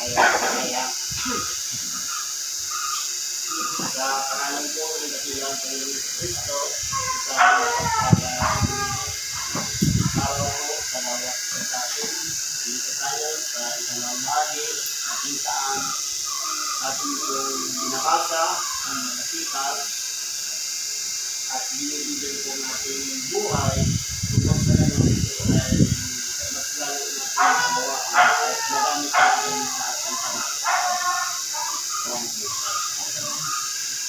Kaya sa pangalan po ng dakilang Panginoon Kristo, sa araw ko sa bawat sa atin, dito tayo sa isang bahagi ating saan ating pong binabasa ang mga sikat at binibigay po natin yung buhay kung sa ganun ito ay mas lalo natin magawa at marami sa atin sa ating pangalaman.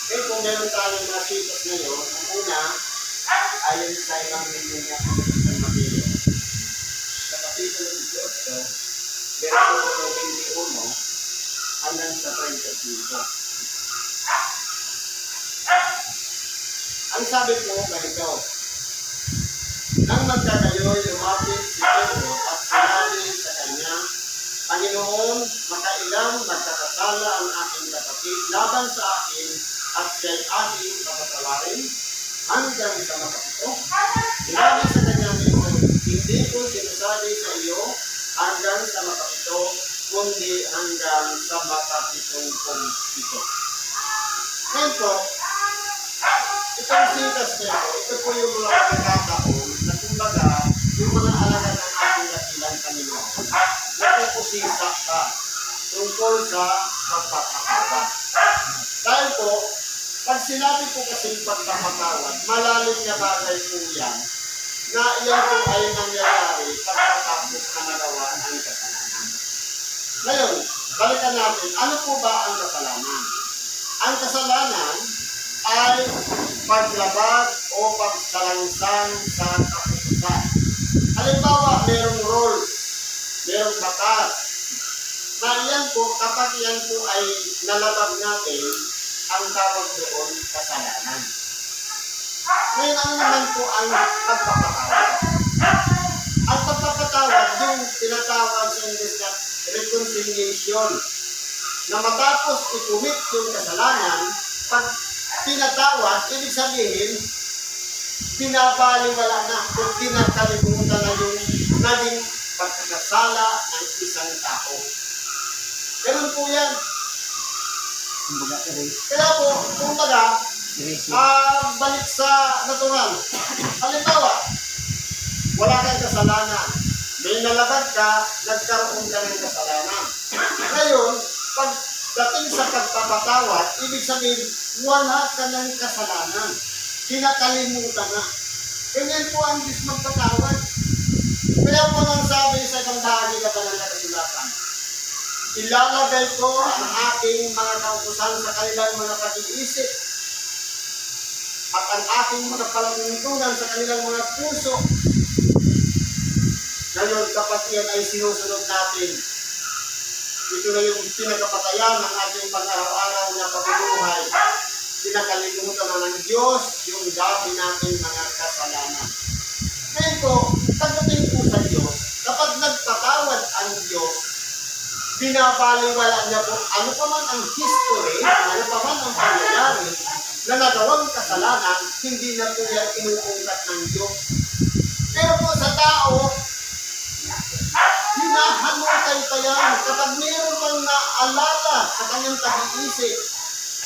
Okay, kung meron tayong mga sikat ngayon, ang una, ayon sa ilang niya ng Mateo. Sa Kapitulo 18, versikulo 21 hanggang sa 35. Ang sabi po ganito, nang magkakayoy, lumapit si Pedro at sinabi sa kanya, Panginoon, makailang magkakasala ang aking kapatid laban sa akin at siya'y aking papatawarin hanggang sa makapito. Sinabi sa kanya ngayon, hindi ko sinasabi sa iyo hanggang sa makapito, kundi hanggang sa makapitong ito. Ngayon po, itong sitas nito, ito po yung mga pagkakataon na kumbaga, yung mga alagad ng ating dakilang Panginoon, napupusisa ka tungkol sa pagpapatawad. Dahil po, pag sinabi po kasing pagpapatawad, malalim na bagay po yan, na iyan po ay nangyayari pagkatapos na nagawa ang kasalanan. Ngayon, balikan natin, ano po ba ang kasalanan? Ang kasalanan ay paglabag o pagsalangsang sa kaputusan. Halimbawa, merong rules, merong batas, na yan po, kapag yan po ay nalabag natin, ang tawag doon kasalanan. Ngayon, ano naman po ang pagpapatawad? Ang pagpapatawad, yung tinatawag sa English na reconciliation, na matapos ikumit yung kasalanan, pag tinatawad, ibig sabihin, pinabaliwala na o pinakalimutan na yung naging pagkakasala ng isang tao. Ganun po yan. Kaya po, kumbaga, balik sa natural. Halimbawa, wala kang kasalanan. May nalabag ka, nagkaroon ka ng kasalanan. Ngayon, pagdating sa pagpapatawad, ibig sabihin, wala ka ng kasalanan. Kinakalimutan na. Ganyan po ang Diyos magpatawad. Kaya po nang sabi sa ibang bahagi na banal na kasulatan, ilalagay ko ang aking mga kautusan sa kanilang mga pag-iisip at ang aking mga palatuntunan sa kanilang mga puso. Ngayon, kapag yan ay sinusunod natin, ito na yung pinagkapatayan ng ating pang-araw-araw na pagbubuhay. Pinakalimutan na ng Diyos yung dati natin mga kasalanan. Ngayon po, pagdating po sa Diyos, kapag nagpatawad ang Diyos, binabaliwala niya po ano pa man ang history, ano pa man ang pangyayari na nagawang kasalanan, hindi na po yan inuungkat ng Diyos. Pero po sa tao, hinahanukay pa yan kapag mayroon mang naalala sa kanyang pag-iisip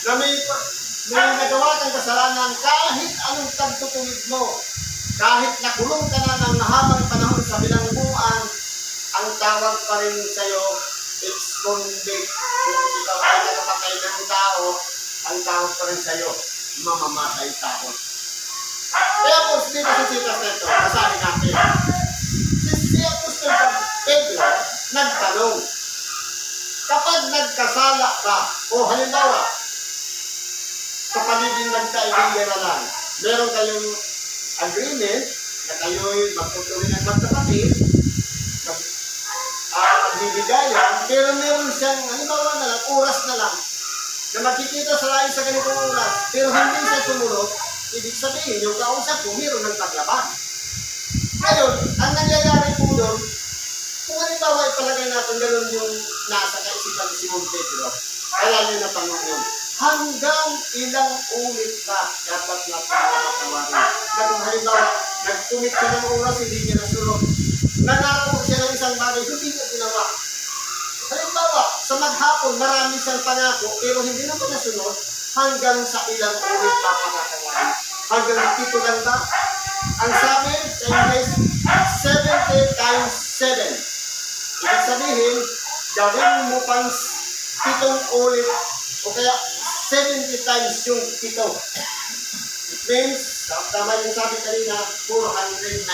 na may nagawa kang kasalanan kahit anong tagtutulid mo, kahit nakulong ka na ng mahabang panahon sa bilangguan, ang tawag pa rin sa'yo, ex-convict. Kung ikaw ay nakapatay ng tao, ang tawag pa rin sa'yo, mamamatay tao. Kaya po, dito sa sitas na ito, basahin natin. Si Apostol Pedro nagtanong, kapag nagkasala ka, o halimbawa, sa pagiging nagkaibigan na lang, meron kayong agreement na kayo'y magtutuloy ng magkapatid, magbibigayan, pero meron siyang, halimbawa na lang, oras na lang, na magkikita sa lain sa ganitong oras, pero hindi siya sumunod, ibig sabihin, yung kausap ko, meron ng paglaban. Ngayon, ang nangyayari po doon, kung halimbawa ipalagay natin gano'n yung nasa kaisipan ni Simon Pedro, kaya nyo na Panginoon, hanggang ilang ulit ba dapat na pagkakatawarin? Kung halimbawa, nag-commit siya ng oras, hindi niya nasunod. Nangako siya ng isang bagay, hindi niya ginawa. Halimbawa, sa maghapon, marami siyang pangako, pero hindi naman nasunod, hanggang sa ilang ulit papakatawarin. Hanggang 7 lang ba? Ang sabi sa English, 70 times 7. Ibig sabihin, gawin mo pang 7 ulit, o kaya 70 times yung 7. It means, tama yung sabi kanina, 490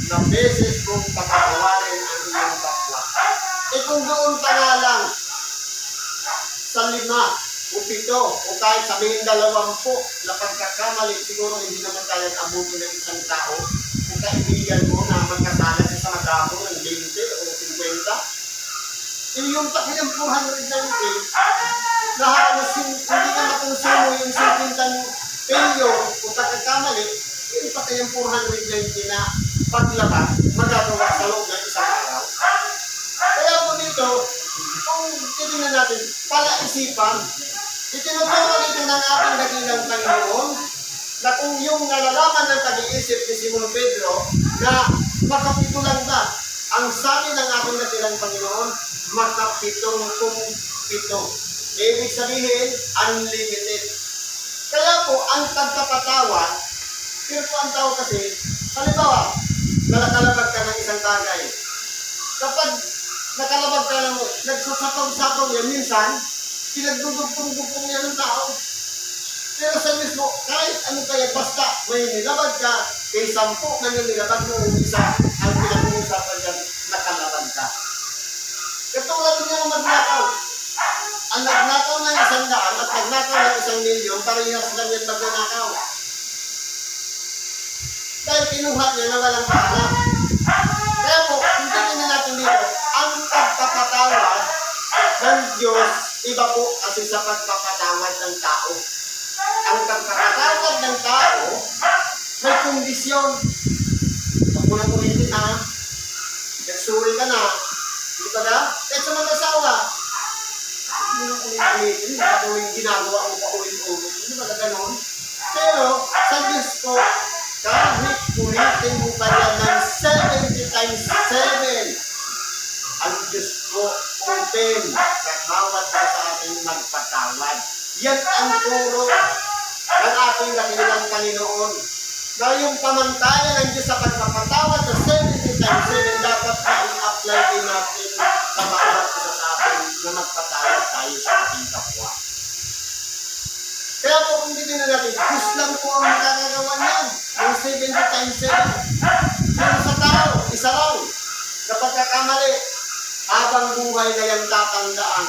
na beses kung pakatawarin ang iyong kapwa. E kung doon pa nga lang, sa 5 o 7 o kahit sabihin 20 na pagkakamali, siguro hindi naman tayo abutin ng isang tao. Kung kaibigan mo na magkasala siya sa madamo ng 20 o 50, yung pakilang 490, na halos hindi ka makonsumo yung 50 penyo o pagkakamali, yung pakilang 490 na paglabas, magagawa sa loob ng isang araw. Kaya po dito, kung titignan natin, palaisipan, itinuturo dito ng ating dakilang Panginoon na kung yung nalalaman ng pag-iisip ni Simon Pedro na makapitulan ba, ang sabi ng ating dakilang Panginoon, makapitong pito. Ibig sabihin, unlimited. Kaya po, ang pagkapatawad, pero po ang tao kasi, halimbawa, nalakalabag ka ng isang bagay. Kapag nakalabag ka lang mo, nagsasapag-sapag yan, minsan, pinagdudugtong-dugtong yan ng tao. Pero sa mismo, kahit ano kaya, basta may nilabag ka, kay 10 na nilabag mo, isa, ang pinag-uusapan dyan, nakalabag ka. Katulad niya ang magnakaw. Ang nagnakaw ng 100 at nagnakaw ng 1,000,000, parehas lang yan magnakaw. Dahil kinuha niya na walang paalam. Kaya po, kung tingnan natin dito, ang pagpapatawad ng Diyos, iba po kasi sa pagpapatawad ng tao. Ang pagpapatawad ng tao, may kondisyon. Huwag mo nang ulitin ha. Nagsuri ka na. Di ba na? Kahit sa mag-asawa, huwag mo nang ulitin. Hindi ginagawa mo pa ulit-ulit. Hindi ba na ganon? Pero, sa Diyos po, kahit ulitin mo pa yan ng 70 times 7, ang Diyos ko open sa bawat sa ating magpatawad. Yan ang turo ng ating dakilang Panginoon. Na yung pamantayan ng Diyos sa pagpapatawad sa 70 times 7, dapat na i-apply din natin sa bawat isa sa atin na magpatawad tayo sa ating kapwa. Kaya po kung titignan natin, Diyos lang po ang makakagawa niyan ng 70 times 7. Pero sa tao, isa lang, na pagkakamali, habang buhay na yung tatandaan.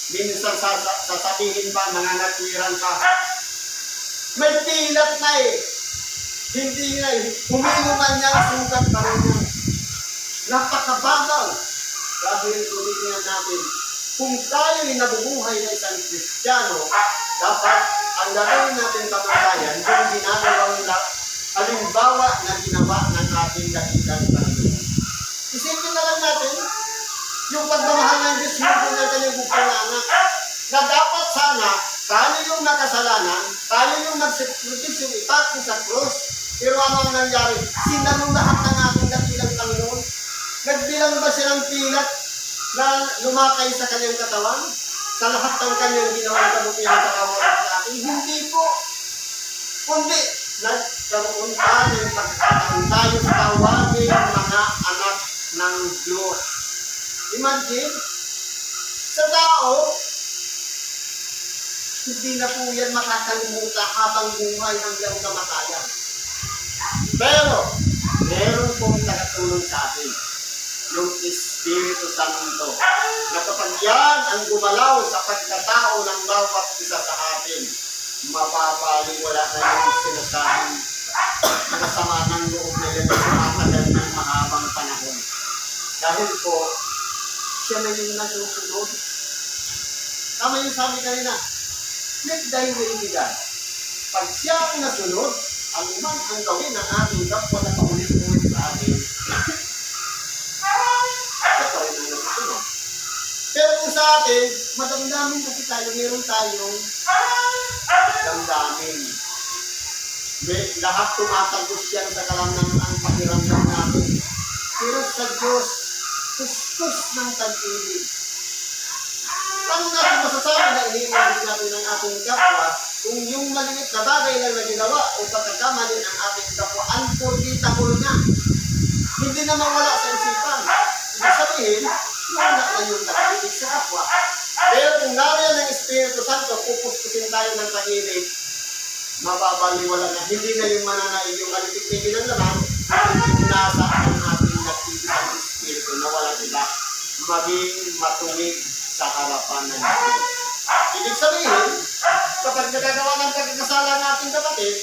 Minsan sasabihin pa, mga natwiran pa, may pilat na eh. Hindi na eh. Humino man yan, sugat pa rin yan. Napakabagal. Dahil tulitin natin, kung tayo ay nabubuhay na isang Kristiyano, dapat ang gagawin natin pamantayan yung ginagawang halimbawa na ginawa ng ating dakilang Panginoon. Isipin na lang natin, yung pagmamahal ng Diyos, hindi na kanyang bukal na anak. Na dapat sana, tayo yung nakasalanan, tayo yung nagsakripisyo, ipati sa cross. Pero ano ang nangyari? Sinanong lahat ng ating dakilang Panginoon. Nagbilang ba siya ng pilat na lumakay sa kanyang katawan? Sa lahat ng kanyang ginawang kabutihan sa kawalan sa atin? Hindi po. Kundi, nagkaroon pa ng pagkakataon tayo tawagin mga anak ng Diyos. Imagine, sa tao, hindi na po yan makakalimutan habang buhay hanggang kamatayan. Pero, meron pong nakatulong sa atin, yung Espiritu Santo, na kapag yan ang gumalaw sa pagkatao ng bawat isa sa atin, mapapaliwala na yung sinasabing nakasama ng loob na yan na sumatagal ng mahabang panahon. Dahil po, siya na yung nasusunod. Tama yung sabi kanina, let thy will be done. Pag siya ang nasunod, ang man ang gawin ng ating kapwa na paulit-ulit sa atin, siya pa rin ang nasusunod. Pero kung sa atin, madamdamin kasi tayo, meron tayong damdamin. Lahat tumatagos yan sa kalamnan ang pakiramdam natin. Pero sa Diyos, Diyos ng tag-ibig. Paano natin masasabi na iniibig natin ang ating kapwa kung yung maliit na bagay lang na ginawa o pagkakamali ng ating kapwa, unforgettable na. Hindi na mawala sa isipan. Ibig sabihin, wala na yung tag-ibig sa kapwa. Pero kung nariyan ng Espiritu Santo, pupuspusin tayo ng tag-ibig, mababaliwala na. Hindi na yung mananaig yung alipig-tigil ng laman, yung nasa ang ating nag-ibig sa Espiritu na walang iba, maging matungig sa harapan ng Diyos. Ibig sabihin, kapag nagagawa ng pagkakasala ng ating kapatid,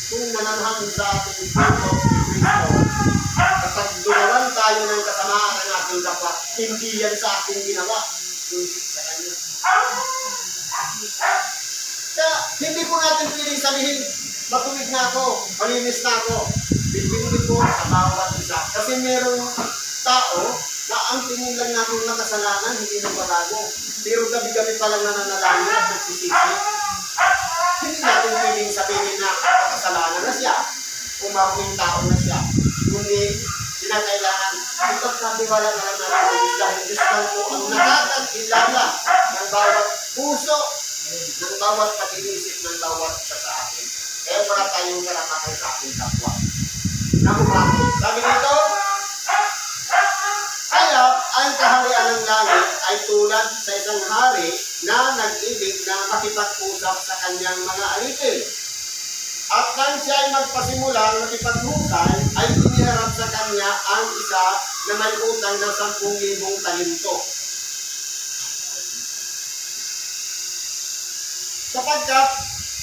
kung nananahan sa ating puso si Kristo, kapag gumawan tayo ng kasamaan ng ating kapwa, hindi yan sa ating ginawa, kundi sa Kanya. Kaya, hindi po natin pwedeng sabihin, matuwid na ako, malinis na ako. Depende po sa bawat isa. Kasi merong tao na ang tingin lang natin na kasalanan, hindi nagbabago. Pero gabi-gabi pa lang nananalangin at nagsisisi. Hindi natin pwedeng sabihin na kasalanan na siya. Umawing tao na siya. Kundi, kinakailangan, ipagkatiwala na lang natin sa Diyos dahil Diyos lang po ang nakakakilala ng bawat puso, ng bawat pag-iisip ng bawat isa sa atin. Kaya para tayong karapatan sa ating kapwa. Sabi dito, kaya ang kaharian ng langit ay tulad sa isang hari na nag-ibig na makipag-usap sa kanyang mga alipin. At nang siya ay magpasimulang makipaghusay, ay iniharap sa kanya ang isa na may utang ng 10,000 talento. Sapagkat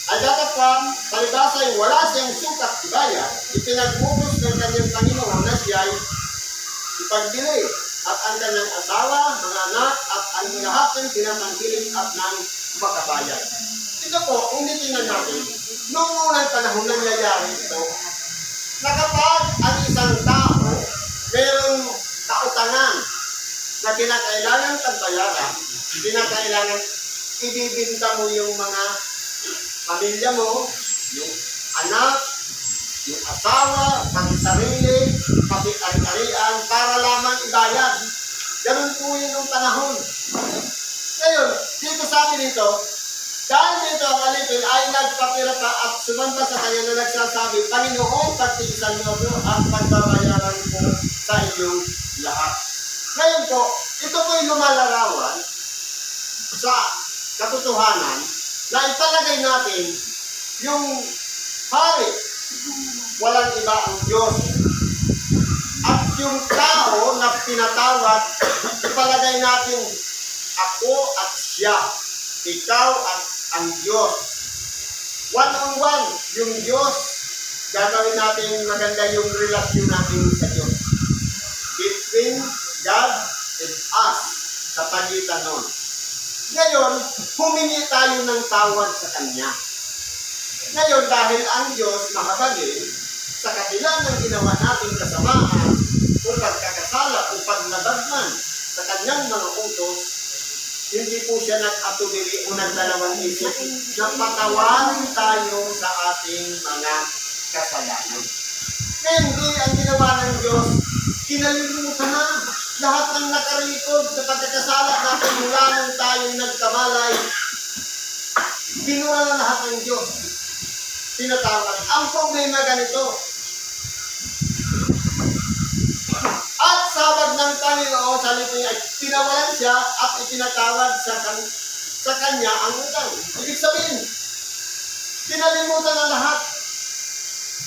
ay datapwat, palibasa ay wala siyang sukat ibayad, ipinag-utos ng kanyang Panginoon na siya ay ipagbili, at ang kanyang asawa, mga anak, at ang lahat ng pinatangkiling at ng makabayan. Ito po, kung titingnan natin, noong unang panahon nangyayari ito, na kapag ang isang tao mayroong kautangan na kinakailangan pagbayaran, kinakailangan ibibinta mo yung mga pamilya mo, yung anak, yung asawa, pati sarili, pati ari-arian, para lamang ibayad. Ganun po yun yung panahon. Ngayon, dito sabi dito, dahil dito ang alipin ay nagpapirata at sumamba sa kanya na nagsasabi, Panginoon, pagtiisan mo ito at pagbabayaran ko sa iyong lahat. Ngayon po, ito po yung lumalarawan sa katotohanan na ipalagay natin yung hari, walang iba ang Diyos. At yung tao na pinatawad, ipalagay natin ako at siya, ikaw at ang Diyos. One-on-one, yung Diyos, gagawin natin maganda yung relasyon natin sa Diyos. Between God and us, sa pagitan nun. Ngayon, humingi tayo ng tawad sa Kanya. Ngayon, dahil ang Diyos mahabagin, sa kabila ng ginawa natin kasamaan, o pagkakasala o paglabag man sa Kanyang mga utos, hindi po siya nag-atubili o nagdalawang isip na patawarin tayo sa ating mga kasalanan. Kaya hindi ang ginawa ng Diyos, kinalimutan na lahat ng nakarikod sa pagkakasala natin mula nung tayong nagkamalay. Binura na lahat ng Diyos. Tinatawag. Ang problema ganito. At sabag ng Panginoon sa lipin ay tinawalan siya at itinatawad sa kanya ang utang. Ibig sabihin, kinalimutan na lahat.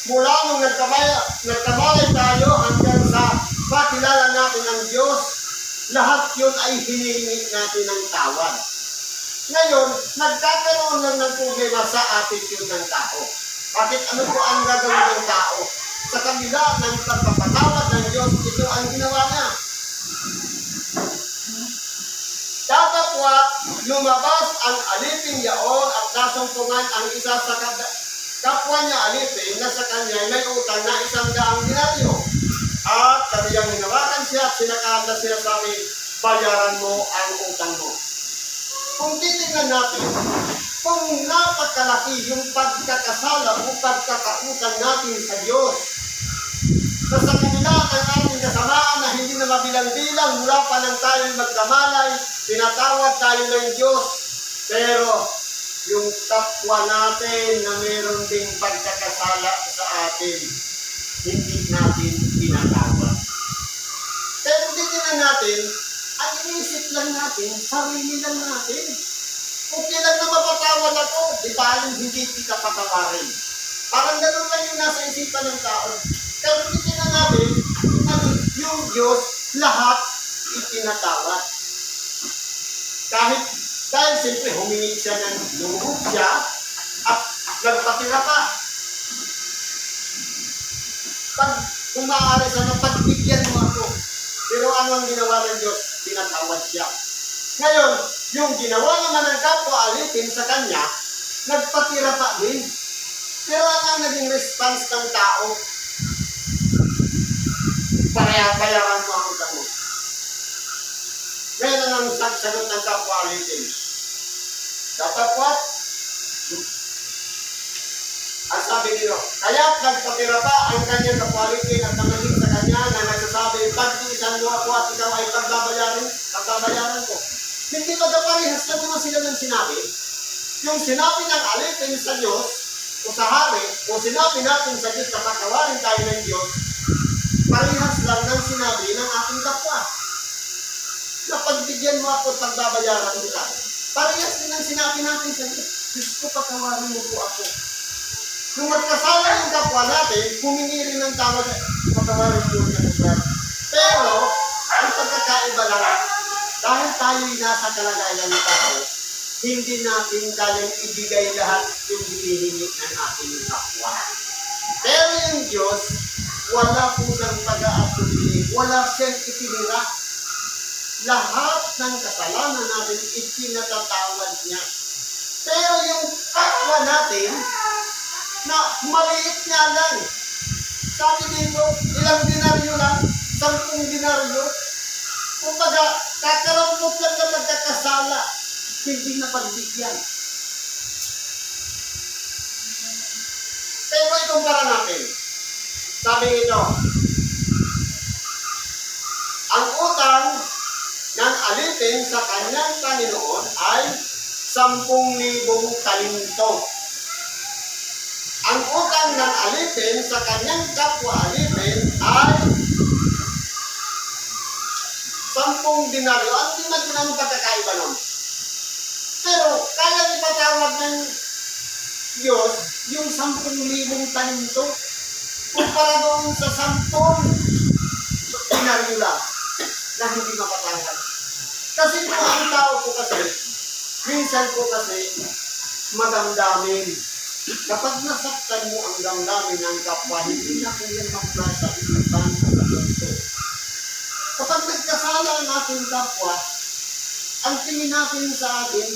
Mula nung nagkamalay tayo hanggang sa makilala natin ang Diyos, lahat yun ay hinihingi natin ng tawad. Ngayon, nagkakaroon lang ng problema sa attitude ng tao. Bakit ano po ang gagawin ng tao? Sa kabila ng pagpapatawad ng Diyos, ito ang ginawa niya. Datapwat, lumabas ang alipin yaon at nasumpungan ang isa sa kapwa niya alipin na sa kanya may utang na 100 denaryo. At kabiyang hinawakan siya at sinakahanda siya sa amin, bayaran mo ang utang mo. Kung titingnan natin, kung napakalaki yung pagkakasala o pagkakautang natin sa Diyos, na sa kanila ang ating kasamaan na hindi na mabilang-bilang mula pa nang tayo magkamalay, tinatawad tayo ng Diyos. Pero yung kapwa natin na meron ding pagkakasala sa atin, hindi natin tinatawad. Pero hindi na natin, ang inisip lang natin, sarili lang natin. Okay lang na mapatawad ako, di ba hindi kita patawarin? Parang ganun lang yung nasa isipan ng tao. Pero hindi na natin, yung Diyos, lahat itinatawad. Dahil siyempre humingi siya ng lumuhod siya at nagpatira pa. Kung maaari sana, pagbigyan mo ako. Pero ano ang ginawa ng Diyos? Tinatawad siya. Ngayon, yung ginawa naman ng kapwa alipin sa kanya, nagpatira pa din. Pero ano ang naging response ng tao? Bayaran mo ako kamo. Ngayon ang sagot ng kapwa alipin. Datapwat, ang sabi nito, kaya't nagpatira pa ang kanyang kapwa alipin at nangaging sa kanya na nagsasabi, pagtiisan mo ako at ikaw ay pagbabayaran ko. Hindi magkaparehas lang naman sila ng sinabi. Yung sinabi ng alipin sa Diyos, o sa hari, o sinabi natin sa Diyos na patawarin tayo ng Diyos, parehas lang ng sinabi ng ating kapwa. Na pagbigyan mo ako at pagbabayaran kita. Parehas din ang sinabi natin sa Diyos. Diyos ko, patawarin mo po ako. Kung magkasala yung kapwa natin, humingi rin ng tawad, patawarin mo siya. Pero, ang pagkakaiba lang, dahil tayo'y nasa kalagayan ng tao, hindi natin kayang ibigay lahat yung hinihingi ng ating kapwa. Pero yung Diyos, wala po siyang pag-aatubili, wala siyang itinira. Lahat ng kasalanan natin, ipinatatawad niya. Pero yung kapwa natin, na maliit nga lang. Sabi dito, ilang dinaryo lang, 10 dinaryo. Kumbaga, kakarampot lang na nagkakasala, hindi na pagbigyan. Pero ikumpara natin. Sabi ito, ang utang ng alipin sa kanyang Panginoon ay 10,000 talento. Ang utang ng alipin sa kanyang kapwa alipin ay 10 dinaryo. Ang tingnan naman pagkakaiba nun. Pero kaya ipatawag ng Diyos yung 10,000 talento kumpara doon sa 10 dinaryo lang na hindi mapatawag. Kasi po ang tao po kasi, minsan po kasi madamdamin. Kapag nasaktan mo ang damdamin ng kapwa, hindi na po yan magpasa iban sa talento. Kapag nagkasala ang ating kapwa, ang tingin natin sa atin,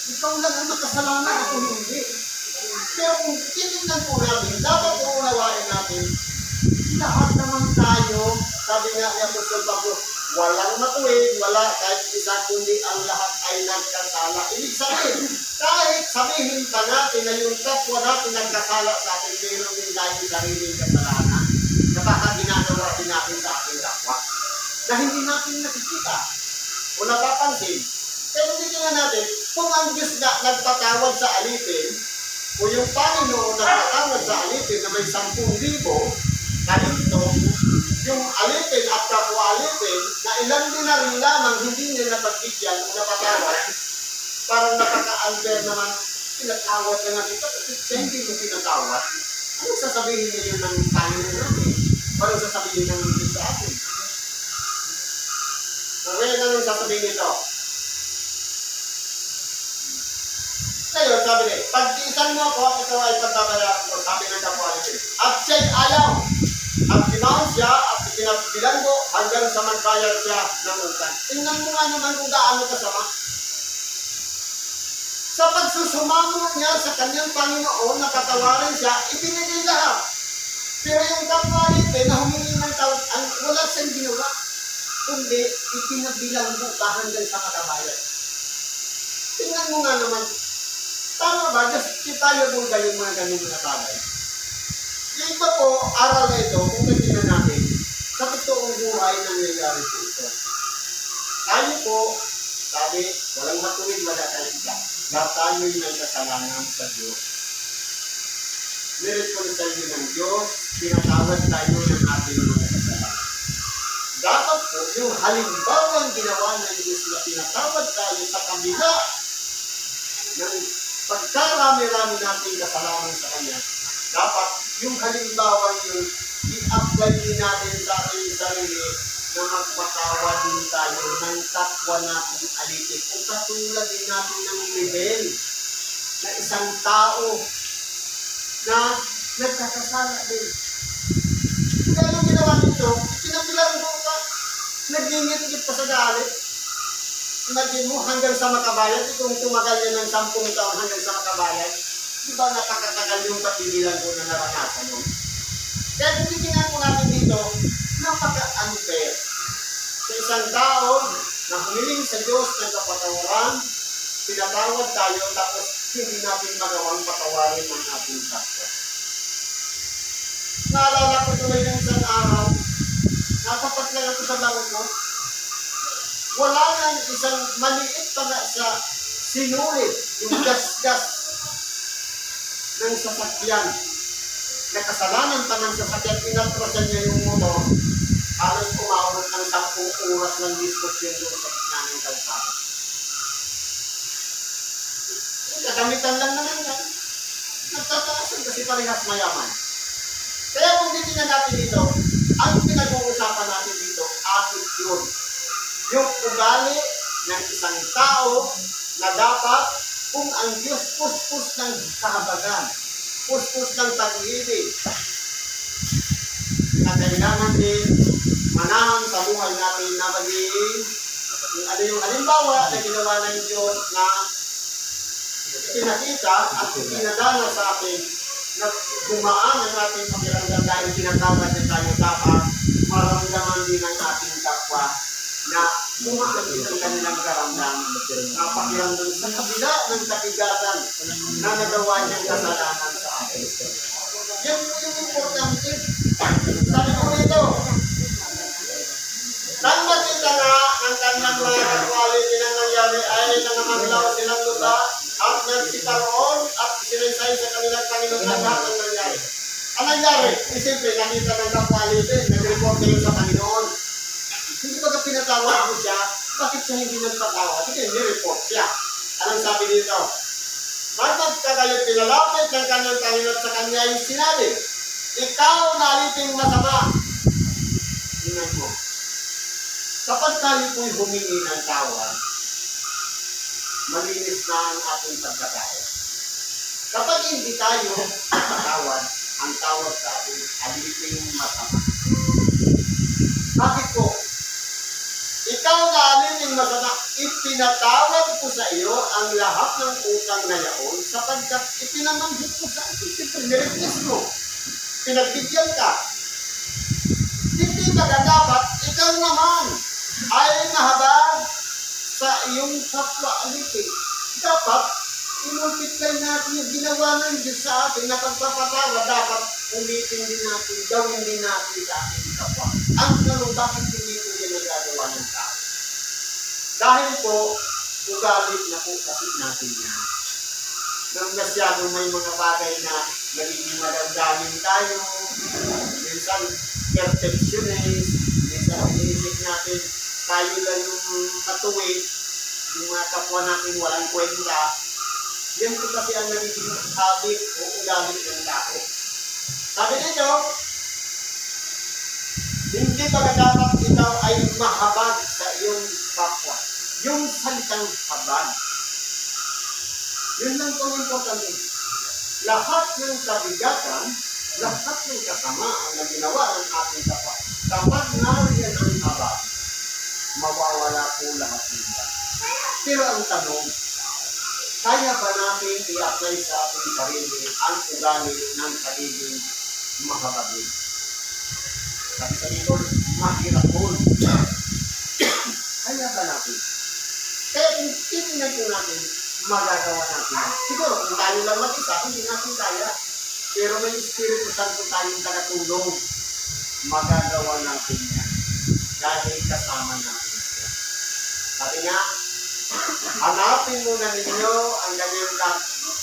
ikaw lang ang makasalanan, ako hindi. Pero kung tinignan po natin, dapat uunawain natin, lahat naman tayo, sabi nga ni Apostol Pablo, walang matuwid, wala kahit isa, kundi ang lahat ay nagkasala. Ibig sabihin, kahit sabihin pa natin na yung kapwa natin nagkasala sa atin, meron din tayo sariling kasalanan na baka ginagawa din natin sa ating kapwa na hindi natin nakikita o napapansin. Pero hindi nga natin, kung ang Diyos na nagpatawad sa alipin o yung Panginoon nagpatawad sa alipin na may 10,000 talento, yung alipin at kapwa alipin na ilang dinaryo lamang hindi niya napagbigyan o napatawad, parang napaka-unfair naman, pinatawad na natin ito kasi siya hindi mo pinatawad. Anong sasabihin niya yun ng Panginoon natin? Parang sasabihin ng Diyos sa atin. Ngayon, anong sasabihin nito? Ngayon, sabi niya, pagtiisan mo ako at ito ay pagbabayaran ko, sabi ng kapwa alipin. At siya'y ayaw. At tinawag siya at pinabilanggo hanggang sa magbayad siya ng utang. Tingnan mo nga naman kung gaano kasama. Sa pagsusumamo niya sa kanyang Panginoon na patawarin siya, ibinigay lahat. Pero yung kapwa alipin na humingi ng tawad, wala siyang ginawa, kundi ipinabilanggo pa hanggang sa makabayad. Tingnan mo nga naman, tama ba? Justifiable ba yung mga ganun na bagay? Yung iba po, aral na ito, kung titignan natin, sa totoong buhay nangyayari po ito. Tayo po, sabi, walang matuwid, wala tayong isa. Lahat tayo'y may kasalanan sa Diyos. Nireconcile ng Diyos, pinatawad tayo ng ating mga kasalanan. Dapat po, yung halimbawang ginawa ng Diyos na pinatawad tayo sa kabila ng pagkarami-rami nating kasalanan sa Kanya, dapat yung halimbawang yun, i-apply din natin sa ating sarili na magpatawad din tayo ng kapwa natin alitik. Kung katulad din natin ng level na isang tao na nagkakasala din. Kaya nung ginawa nito, pinabilang mo ka, nagingit-ngit pa sa galit. Imagine mo, hanggang sa makabayad, kung tumagal yan ng 10 taon hanggang sa makabayad, di ba napakatagal yung pagbibilang ko na naranasan mo? Kaya kung titingnan po natin dito, napaka-unfair. Sa isang tao na humiling sa Diyos ng kapatawaran, pinatawad tayo, tapos hindi natin magawang patawarin ang ating kapwa. Naalala ko tuloy ng isang araw, natapat lang ako sa bangon ko, wala nang isang maliit pa nga sa sinulit, yung gas-gas ng sasakyan. Nakasalanan pa ng sasakyan, inatrasan niya yung motor, halos umabot ng 10 oras ng diskusyon doon sa gitna ng kalsada. Kagamitan lang naman yan. Nagtataasan kasi parehas mayaman. Kaya kung titingnan natin dito, ang pinag-uusapan natin dito, attitude. Yung ugali ng isang tao na dapat kung ang Diyos puspos ng kahabagan, puspos ng pag-ibig, na kailangan din manahan sa buhay natin na maging yung halimbawa na ginawa ng Diyos na pinakita at pinadala sa atin na gumaan ang ating pakiramdam dahil pinatawad na tayo dapat maramdaman din ang ating kapwa na gumaan din ang kanilang karamdam na pakiramdam sa kabila ng kabigatan na nagawa niyang kasalanan sa atin. Yan po yung importante. Sabi ko nito, nang makita nga ng kanyang mga quality na nangyari ay nangamaglaw silang lupa at nagsiparoon at sinaysay sa kanilang Panginoon ang lahat ng nangyari. Ang nangyari, siyempre, nakita ng quality, nag-report kayo sa Panginoon. Hindi ba pinatawad mo siya? Bakit siya hindi nagpatawad? Hindi, ni-report siya. Anong sabi dito? Magkakayo pinalapit ng kanyang Panginoon sa kanya yung sinabi, ikaw naliting masama. Tingnan mo. Kapag tayo po'y humingi ng tawad, malinis na ang ating pagkatao. Kapag hindi tayo patawad, ang tawad sa ating aliting masama. Bakit po? Ikaw na aliting masama, ipinatawad ko sa iyo ang lahat ng utang na yaon sapagkat ipinamanhit mo sa atin. Siyempre, nireplace mo. Pinagbigyan ka. Hindi ba dapat ikaw naman ay mahabag sa iyong kapwa-aliting? Dapat i-multiply natin yung ginawa ng Diyos sa atin na pagpapatawa. Dapat ulitin din natin, gawin din natin sa ating kapwa. Ang tanong, bakit hindi po yung nagagawa ng tao? Dahil po, ugalit na po kasi natin yan. Nang masyadong may mga bagay na nagiging madamdamin tayo, minsan perfectionist, minsan iniisip natin, tayo lang yung matuwid, yung mga kapwa natin walang kwenta. Yan po kasi ang nagiging habit o ugali ng tao. Sabi nito, hindi ba dapat ikaw ay mahabag sa iyong kapwa? Yung salitang habag. Yun lang po ang importante. Lahat ng kabigatan, lahat ng kasamaan na ginawa ng ating kapwa, kapag nariyan ang habag, mawawala po lahat nila. Pero ang tanong, kaya ba natin i-apply sa ating sarili ang ugali ng pagiging mahabagin? Sabi sa Bibol, mahirap po. Kaya ba natin? Kaya kung titingnan po natin, magagawa natin. Siguro, kung tayo lang mag-isa, hindi natin kaya. Pero may Espiritu Santo tayong tagatulong. Magagawa natin yan. dahil kasama natin siya. Sabi nga, hanapin muna ninyo ang kanyang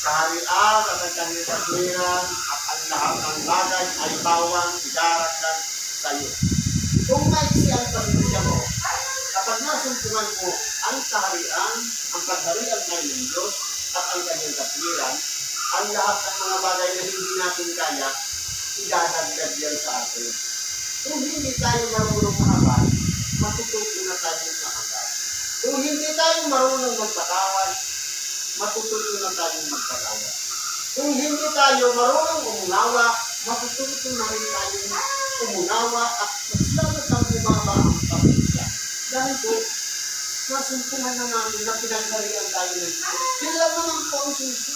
kaharian at ang kanyang katwiran at ang lahat ng bagay ay bawang idaragdag sa iyo. Kung maiksi ang pasensya mo, kapag nasumpungan mo ang kaharian, ang pagharian tayo ng Diyos at ang kanyang katwiran, ang lahat ng mga bagay na hindi natin kaya, idadagdag yan sa atin. Kung hindi tayo marunong mahabal, matututo na tayo mahabal. Kung hindi tayo marunong magpatawad, matututo na tayo magpatawad. Kung hindi tayo marunong umunawa, matututo na rin tayo umunawa at mas lalo tang bumaba ang pasensya. Dahil po, nasumpungan na namin na pinagharian tayo ng Diyos. Yun lang naman po ang susi.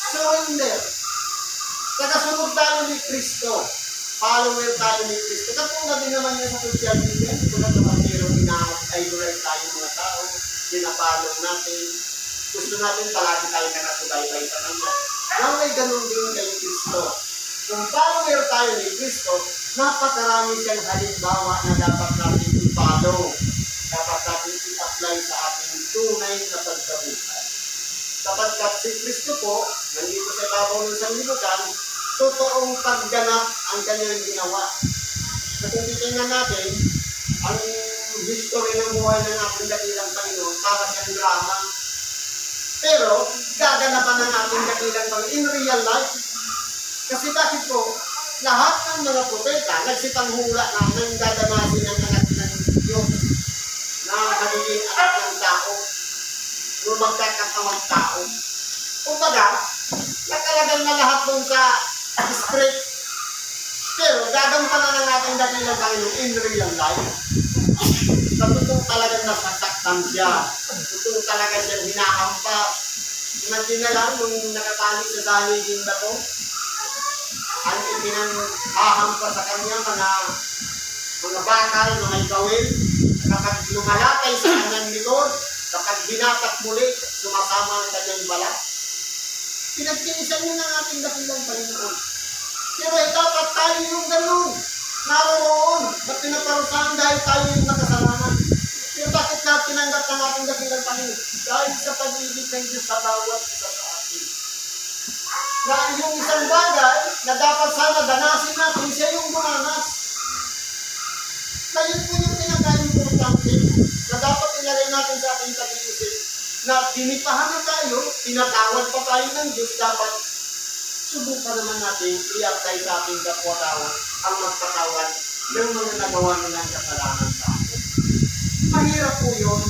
Surrender. Nakasunod tayo ni Kristo. Follower tayo ni Kristo. Katulad din naman niya sa social media. Tulad naman mayroong ina-idolize tayo mga tao. Pinapalong natin. Gusto natin palagi tayo nakasubaybay sa kanya. Naway ganun din kay Kristo. Kung follower tayo ni Kristo, napakarami siyang halimbawa na dapat natin i-follow. Dapat natin i-apply sa ating tunay na pagkabuhay. Sapagkat si Kristo po, nandito sa ibabaw ng sanlibutan, totoong pagganap ang kanyang ginawa. At kung titingnan natin, ang history ng buhay ng ating dakilang Panginoon, para siyang drama. Pero, gaganapan ng ating dakilang Panginoon in real life. Kasi bakit po, lahat ng mga propeta, nagsipanghula na nang dadamasin ng anak ng Diyos na magiging anak ng tao, o magkakatawang tao. Kumbaga, nakalagay na lahat dun sa script. Pero gagampanan na natin dakilang Panginoon in real life. Sa totoo talagang nasasaktan siya. Totoo talaga siya hinahampas. Imagine na lang nung nakatali sa daliging bato, ang ipinanghahampas sa kanya mga bakal na may gawin, kapag lumalakay sa kanyang likod, kapag binatak muli, sumasama ang kanyang balat. Pinagtinisan niyo ng ating dakilang Panginoon. Pero dapat tayo yung ganun. Naroon na pinaparusahan dahil tayo yung nakasalanan. Pero bakit na tinanggap ng ating dakilang Panginoon? Dahil sa pag-ibig ng Diyos sa bawat isa sa atin. Na yung isang bagay na dapat sana danasin natin, siya yung dumanas. Na yun po yung pinaka-importante na dapat ilagay natin sa ating pag-iisip. Na dinipahan na tayo, tinatawad pa tayo ng Diyos, dapat subukan naman natin i-apply sa ating kapwa-tao ang magpatawad ng mga nagawa nilang kasalanan sa atin. Mahirap po yun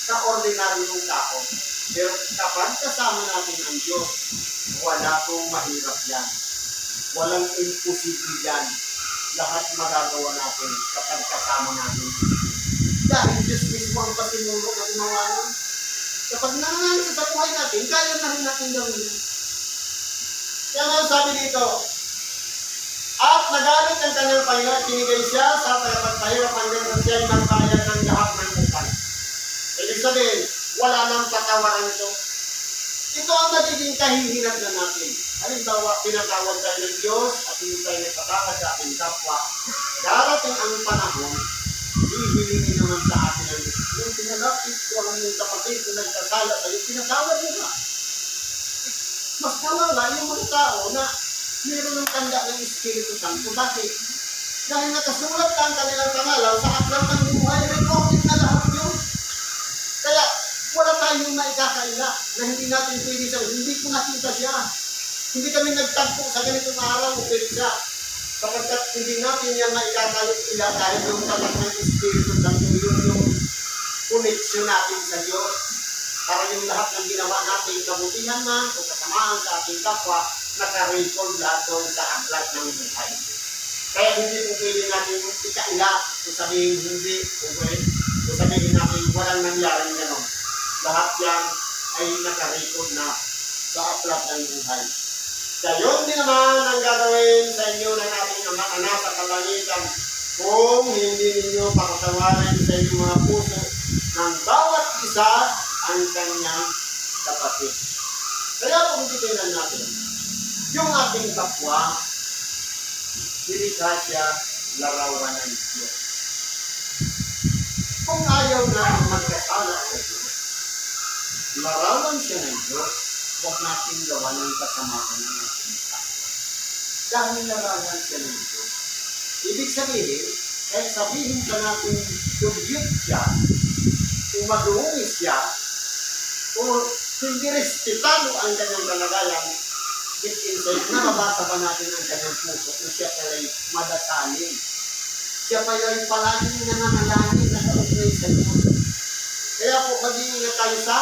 sa ordinaryong tao. Pero kapag kasama natin ang Diyos, wala pong mahirap yan. Walang imposible yan. Lahat magagawa natin kapag kasama natin. Dahil Diyos mismo ang pasimulo na gumawa nun. Kapag nangyayari sa buhay natin, kaya na rin natin gawin yan. Kaya nga sabi dito, at nagalit ang kanyang Panginoon, tinigay siya sa tagapagpahirap hanggang sa siya'y magbayad ng lahat ng utang. Ibig sabihin, wala nang patawaran ito. Ito ang magiging kahihinat na natin. Halimbawa, pinatawad tayo ng Diyos at hindi tayo nagpatawad sa ating kapwa. Darating ang panahon, hihilingin naman sa atin ang Diyos. Yung pinalapit ko ang yung kapatid na nagkasala sa'yo, pinatawad mo ba? Mas kalala yung mga tao na mayroon ng tanda ng Espiritu Santo. Bakit? Dahil nakasulat ang kanilang pangalan sa aklat ng buhay, recorded na lahat yun. Kaya, wala tayong maikakaila na hindi natin pwede sa hindi ko nakita siya. Hindi kami nagtagpo sa ganitong araw o siya. Kapagkat hindi natin yan maikakaila dahil yung talag ng Espiritu Santo, yun yung koneksyon natin sa Diyos. Para yung lahat ng ginawa natin, kabutihan man o kasamaan sa ating kapwa, naka-record lahat doon sa aklat ng buhay. Kaya hindi po pwede natin ikaila o sabihin hindi, o sabihin natin walang nangyaring gano'n. Lahat yan ay naka-record na sa aklat ng buhay. Kaya yun din naman ang gagawin sa inyo ng ating anak sa kalangitan kung hindi ninyo pakatawarin sa inyong mga puso ng bawat isa ang kanyang kapatid. Kaya kung titignan natin, yung ating kapwa, nilikha siya larawan ng Diyos. Kung ayaw natin magkasala sa Diyos, larawan siya ng Diyos, huwag natin gawa ng kasamaan ng ating tao. Dahil larawan siya ng Diyos. Ibig sabihin, kahit sabihin ka natin dugyot siya, kung madungis siya, kung hindi respetado ang kanyang kalagayan, deep inside, nababasa ba natin ang kanyang puso kung siya pala'y madasalin. Siya pala'y palaging nananalangin na kaugnay sa Diyos. Kaya po, mag-iingat tayo sa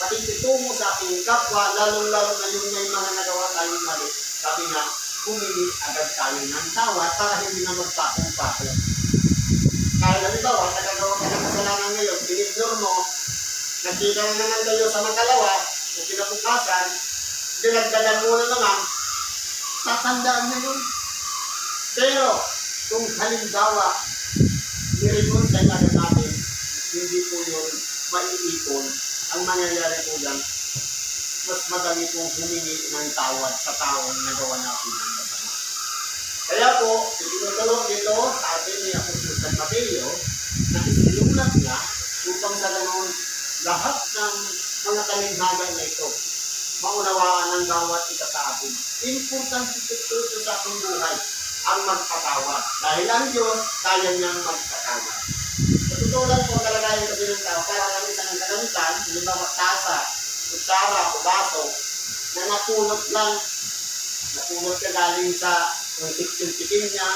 pakikitungo sa ating kapwa, lalong-lalo na yung may mga nagawa tayong mali. Sabi nga, humingi agad tayo ng tawad para hindi na magpakong-pakong. Kaya halimbawa, nagagawa ka ng kasalanan ngayon, in-ignore mo, nakita na naman kayo sa makalawa, o kinabukasan, dinagdagan mo na naman, tatandaan na yun. Pero, kung halimbawa, nireconcile agad natin, hindi po yun maiipon. Ang mangyayari po dyan, mas madali pong humingi ng tawad sa taong nagawa natin ng kasama. Kaya po, itinutulong dito sa atin ni Apostol San Mateo na isinulat niya upang sa ganoon lahat ng mga talinghaga na ito maunawaan ng bawat isa sa atin. Importante ito sa ating buhay ang magpatawad. Dahil ang Diyos, kaya niyang magpatawad. Natutulan po kalagayan kasi ng tao para lang isang kagamitan, halimbawa tasa, kutsara, o baso, na napulot lang. Napulot ka galing sa tikim niya,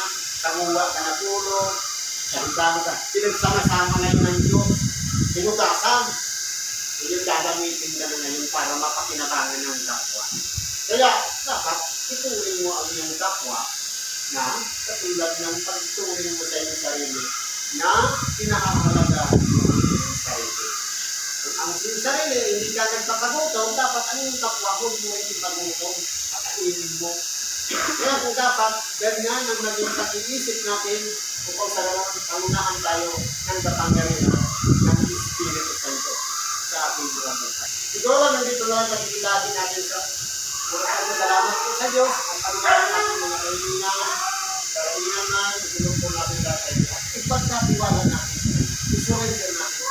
tanguwa ka napulot, sarigano ka. Pinagsama-sama ngayon ng Diyos. Pinutasan. Yung gagamitin ka na ngayon para mapakinabangan ng kapwa. Kaya, dapat ituring mo ang iyong kapwa na katulad ng pagturing mo sa iyong sarili na pinakahalaga mo ang iyong sarili. Kung ang iyong sarili, hindi ka nagpapagutom, dapat ang iyong kapwa huwag mo ipagutom at kainin mo. Kaya kung dapat, ganyan ang maging pag-iisip natin upang sa ganoon pangunahan tayo ng kapangyarihan ng Espiritu Santo sa ating buhay. Siguro nandito lang nakikilala natin sa maraming salamat po sa Diyos at panunayan natin mga kailangan na itulong po natin dahil ipagkatiwala natin isurrender natin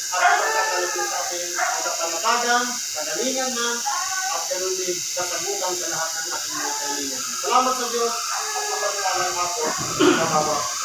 at pagkakalapin sa ating pagkapalatagan, kagalingan na at ganun din kasagutan sa lahat ng ating mga kailangan. Salamat sa Diyos at mapagkalang ako sa bawat